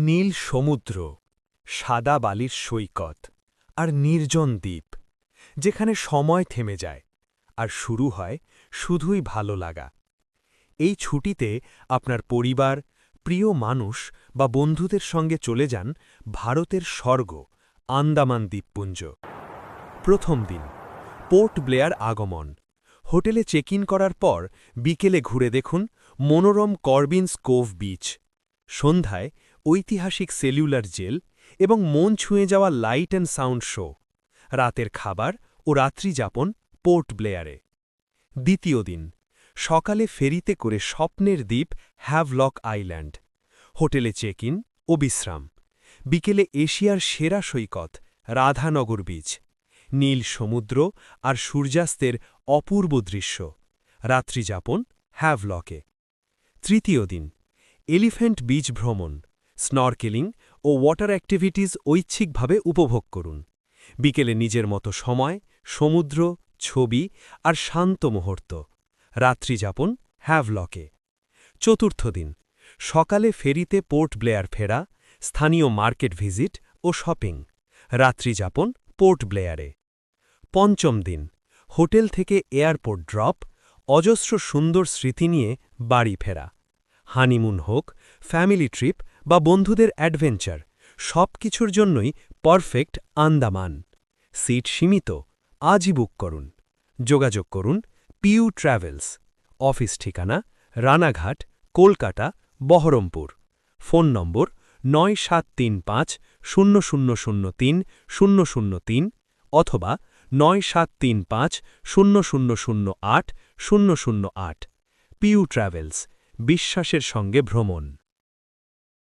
নীল সমুদ্র, সাদা বালির সৈকত আর নির্জন দ্বীপ, যেখানে সময় থেমে যায় আর শুরু হয় শুধুই ভালো লাগা। এই ছুটিতে আপনার পরিবার, প্রিয় মানুষ বা বন্ধুদের সঙ্গে চলে যান ভারতের স্বর্গ আন্দামান দ্বীপপুঞ্জ। প্রথম দিন, পোর্ট ব্লেয়ার আগমন। হোটেলে চেক ইন করার পর বিকেলে ঘুরে দেখুন মনোরম করবিন্স কোভ বিচ। সন্ধ্যায় ঐতিহাসিক সেলুলার জেল এবং মন ছুঁয়ে যাওয়া লাইট অ্যান্ড সাউন্ড শো। রাতের খাবার ও রাত্রিযাপন পোর্ট ব্লেয়ারে। দ্বিতীয় দিন, সকালে ফেরিতে করে স্বপ্নের দ্বীপ হ্যাভলক আইল্যান্ড। হোটেলে চেক ইন ও বিশ্রাম। বিকেলে এশিয়ার সেরা সৈকত রাধানগর বিচ। নীল সমুদ্র আর সূর্যাস্তের অপূর্ব দৃশ্য। রাত্রিযাপন হ্যাভলকে। তৃতীয় দিন, এলিফ্যান্ট বিচ ভ্রমণ, স্নরকেলিং ও ওয়াটার অ্যাক্টিভিটিজ ঐচ্ছিকভাবে উপভোগ করুন। বিকেলে নিজের মতো সময়, সমুদ্র, ছবি আর শান্ত মুহূর্ত। রাত্রিযাপন হ্যাভলকে। চতুর্থ দিন, সকালে ফেরিতে পোর্ট ব্লেয়ার ফেরা, স্থানীয় মার্কেট ভিজিট ও শপিং। রাত্রিযাপন পোর্ট ব্লেয়ারে। পঞ্চম দিন, হোটেল থেকে এয়ারপোর্ট ড্রপ, অজস্র সুন্দর স্মৃতি নিয়ে বাড়ি ফেরা। হানিমুন হোক, ফ্যামিলি ট্রিপ বা বন্ধুদের অ্যাডভেঞ্চার, সব কিছুর জন্যই পারফেক্ট আন্দামান। সিট সীমিত, আজই বুক করুন। যোগাযোগ করুন পিইউ ট্রাভেলস। অফিস ঠিকানা রানাঘাট, কলকাতা, বহরমপুর। ফোন নম্বর ৯৭৩৫০০৩০০৩ অথবা ৯৭৩৫০০০৮০০৮। পিইউ ট্রাভেলস, বিশ্বাসের সঙ্গে ভ্রমণ।